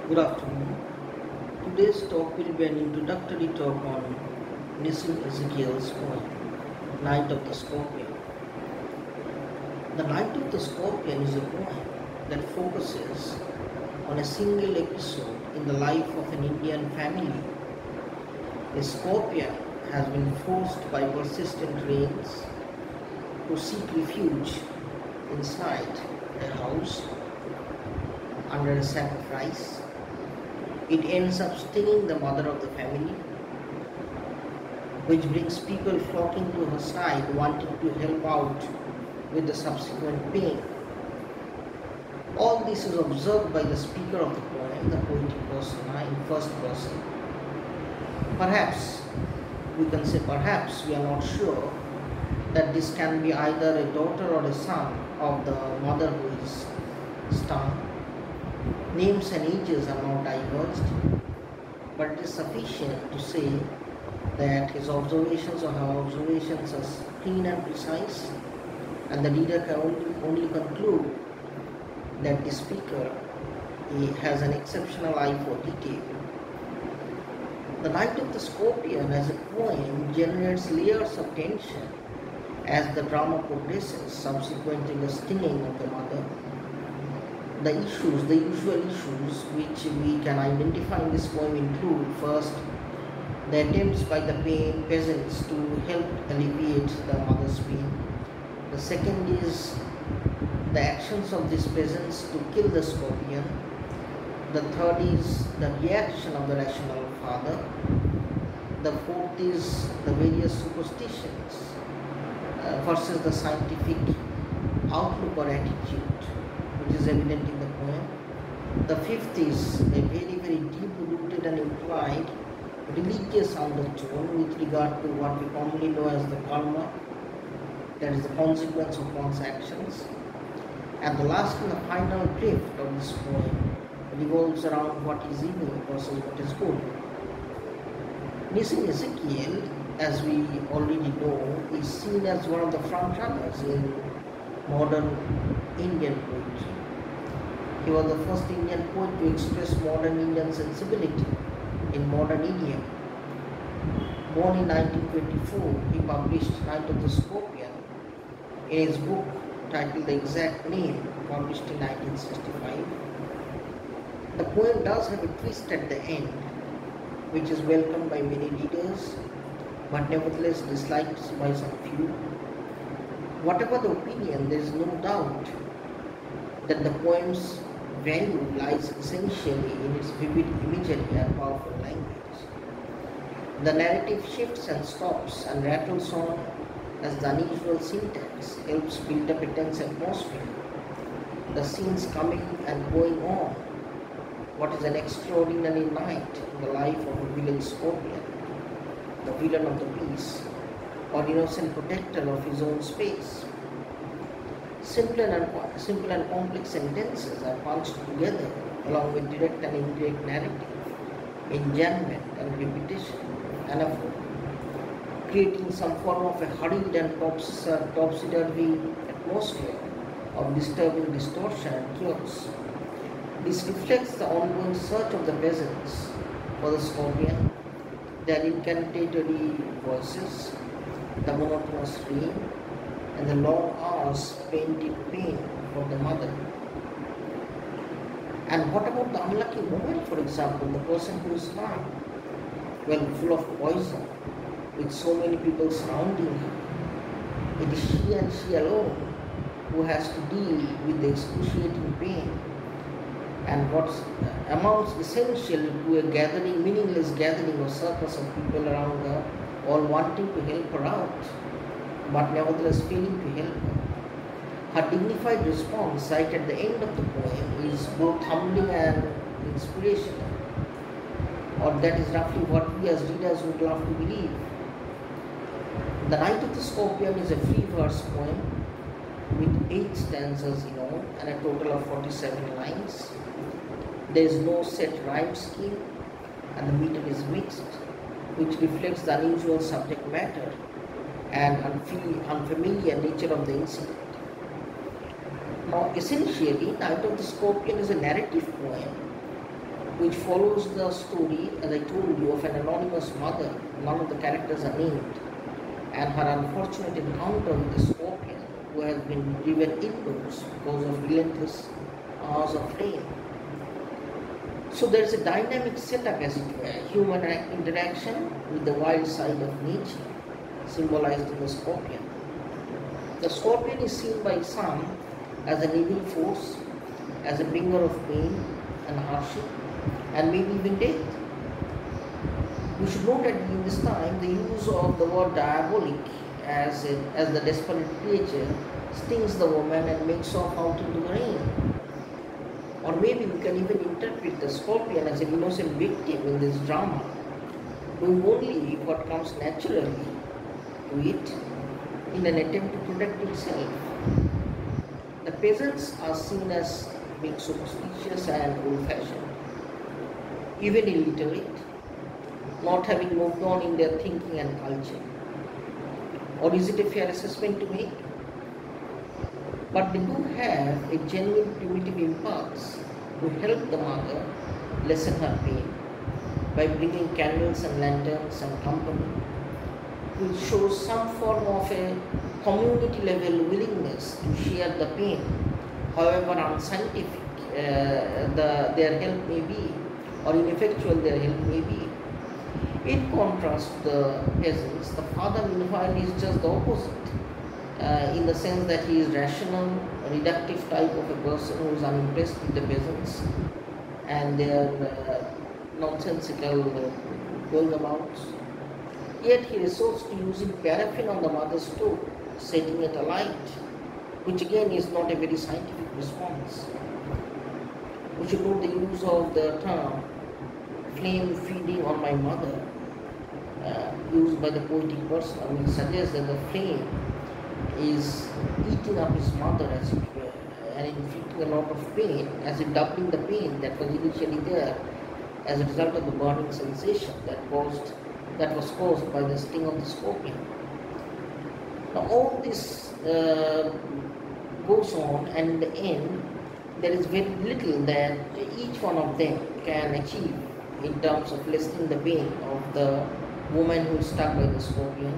Good afternoon. Today's talk will be an introductory talk on Nissim Ezekiel's poem, Night of the Scorpion. The Night of the Scorpion is a poem that focuses on a single episode in the life of an Indian family. A scorpion has been forced by persistent rains to seek refuge inside a house under a sack of rice. It ends up stinging the mother of the family, which brings people flocking to her side wanting to help out with the subsequent pain. All this is observed by the speaker of the poem, the poetic persona, in first person. Perhaps, we can say perhaps, we are not sure that this can be either a daughter or a son of the mother who is stung. Names and ages are not diverged, but it is sufficient to say that his observations or her observations are clean and precise, and the reader can only conclude that the speaker has an exceptional eye for detail. The Night of the Scorpion as a poem generates layers of tension as the drama progresses, subsequently the stinging of the mother. The usual issues which we can identify in this poem include: first, the attempts by the peasants to help alleviate the mother's pain. The second is the actions of these peasants to kill the scorpion. The third is the reaction of the rational father. The fourth is the various superstitions versus the scientific outlook or attitude, which is evident in the poem. The fifth is a very deep-rooted and implied religious undertone with regard to what we commonly know as the karma, that is the consequence of one's actions. And the last and the final drift of this poem revolves around what is evil versus what is good. Nissim Ezekiel, as we already know, is seen as one of the frontrunners in modern Indian poetry. He was the first Indian poet to express modern Indian sensibility in modern idiom. Born in 1924, he published Night of the Scorpion in his book titled The Exact Name, published in 1965. The poem does have a twist at the end, which is welcomed by many readers, but nevertheless disliked by some few. Whatever the opinion, there is no doubt that the poem's value lies essentially in its vivid imagery and powerful language. The narrative shifts and stops and rattles on as the unusual syntax helps build up a tense atmosphere. The scenes coming and going on. What is an extraordinary night in the life of a villain scorpion, the villain of the piece, or innocent protector of his own space. Simple and complex sentences are punched together along with direct and indirect narrative, enjambment and repetition, anaphora, creating some form of a hurried and topsy-turvy atmosphere of disturbing distortion and chaos. This reflects the ongoing search of the peasants for the scorpion, their incantatory voices, the monotonous rain, and the long hours spent in pain for the mother. And what about the unlucky moment, for example, the person who is found, well, full of poison, with so many people surrounding her? It is she and she alone who has to deal with the excruciating pain, and what amounts essentially to a gathering, meaningless gathering or circus of people around her, all wanting to help her out, but nevertheless failing to help her. Her dignified response, right at the end of the poem, is both humbling and inspirational, or that is roughly what we as readers would love to believe. The Night of the Scorpion is a free verse poem with 8 stanzas in all and a total of 47 lines. There is no set rhyme scheme and the meter is mixed, which reflects the unusual subject matter and unfamiliar nature of the incident. Now, essentially, Night of the Scorpion is a narrative poem which follows the story, as I told you, of an anonymous mother. None of the characters are named, and her unfortunate encounter with the scorpion, who has been driven indoors because of relentless hours of rain. So there is a dynamic setup, as it were, human interaction with the wild side of nature, symbolized in the scorpion. The scorpion is seen by some as an evil force, as a bringer of pain and hardship, and maybe even death. We should note that in this time the use of the word diabolic as the desperate creature stings the woman and makes off out into the rain. Or maybe we can even interpret the scorpion as an innocent victim in this drama, doing only what comes naturally to it in an attempt to protect itself. The peasants are seen as being superstitious and old-fashioned, even illiterate, not having moved on in their thinking and culture. Or is it a fair assessment to make? But they do have a genuine primitive impulse to help the mother lessen her pain by bringing candles and lanterns and company, which shows some form of a community level willingness to share the pain, however unscientific their help may be, or ineffectual their help may be. In contrast to the peasants, the father meanwhile is just the opposite, in the sense that he is rational, reductive type of a person who is unimpressed with the peasants and their nonsensical going abouts. Yet he resorts to using paraffin on the mother's stove, setting it alight, which again is not a very scientific response. We should note the use of the term flame feeding on my mother, used by the poetic person, which suggests that the flame is eating up his mother, as it were, and inflicting a lot of pain, as in doubling the pain that was initially there as a result of the burning sensation that was caused by the sting of the scorpion. Now all this goes on, and in the end there is very little that each one of them can achieve in terms of lessening the pain of the woman who is struck by the scorpion.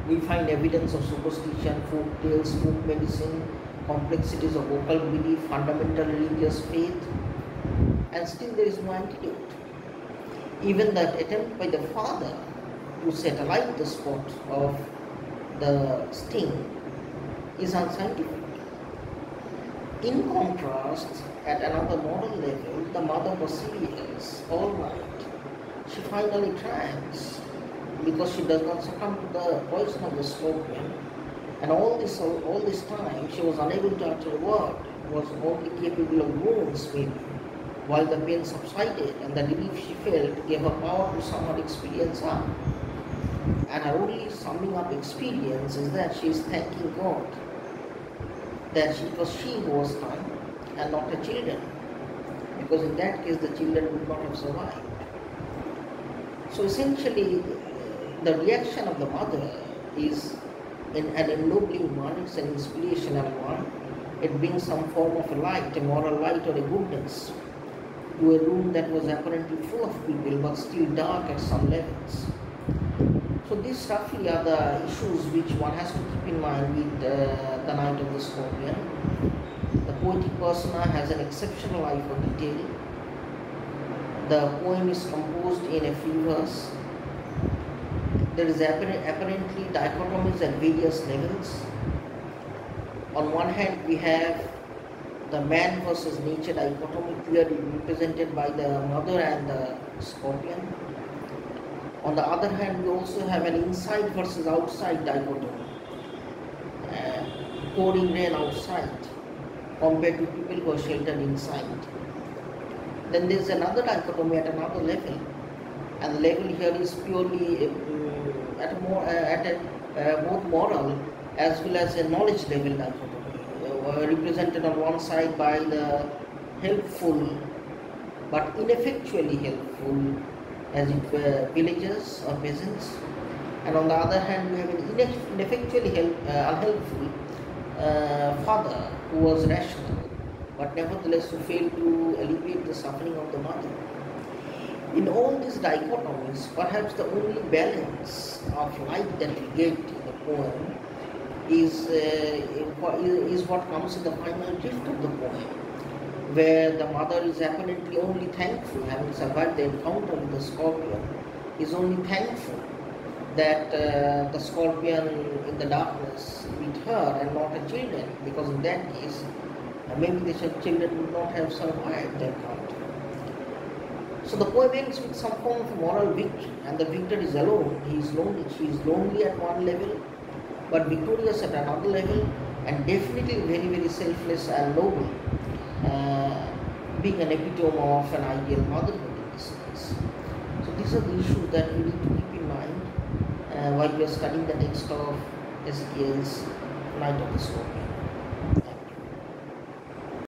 We find evidence of superstition, folk tales, folk medicine, complexities of vocal belief, fundamental religious faith, and still there is no antidote. Even that attempt by the father to set alight the spot of the sting is unscientific. In contrast, at another moral level, the mother perseveres all night. She finally triumphs because she does not succumb to the poison of the scorpion, and all this time she was unable to utter a word, was only capable of groans maybe, while the pain subsided and the relief she felt gave her power to somewhat experience up. And her only summing up experience is that she is thanking God that it was she who was stung and not her children, because in that case the children would not have survived. So essentially, the reaction of the mother is an ennobling one, it's an inspirational one. It brings some form of a light, a moral light or a goodness to a room that was apparently full of people but still dark at some levels. So these roughly are the issues which one has to keep in mind with the Night of the Scorpion. The poetic persona has an exceptional eye for detail. The poem is composed in a free verse. There is apparently dichotomies at various levels. On one hand, we have the man versus nature dichotomy clearly represented by the mother and the scorpion. On the other hand, we also have an inside versus outside dichotomy. Pouring rain outside compared to people who are sheltered inside. Then there is another dichotomy at another level, and the level here is purely both moral as well as a knowledge level dichotomy, represented on one side by the helpful but ineffectually helpful, as it were, villagers or peasants, and on the other hand we have an ineffectually unhelpful father who was rational but nevertheless who failed to alleviate the suffering of the mother. In all these dichotomies, perhaps the only balance of light that we get in the poem is what comes in the final drift of the poem, where the mother is apparently only thankful, having survived the encounter with the scorpion, is only thankful that the scorpion in the darkness bit her and not her children, because in that case, maybe the children would not have survived the encounter. So the poem ends with some form of moral victory, and the victor is alone. He is lonely. She is lonely at one level, but victorious at another level, and definitely very, very selfless and noble, being an epitome of an ideal motherhood in this case. So these are the issues that we need to keep in mind while we are studying the text of Ezekiel's Night of the Scorpion.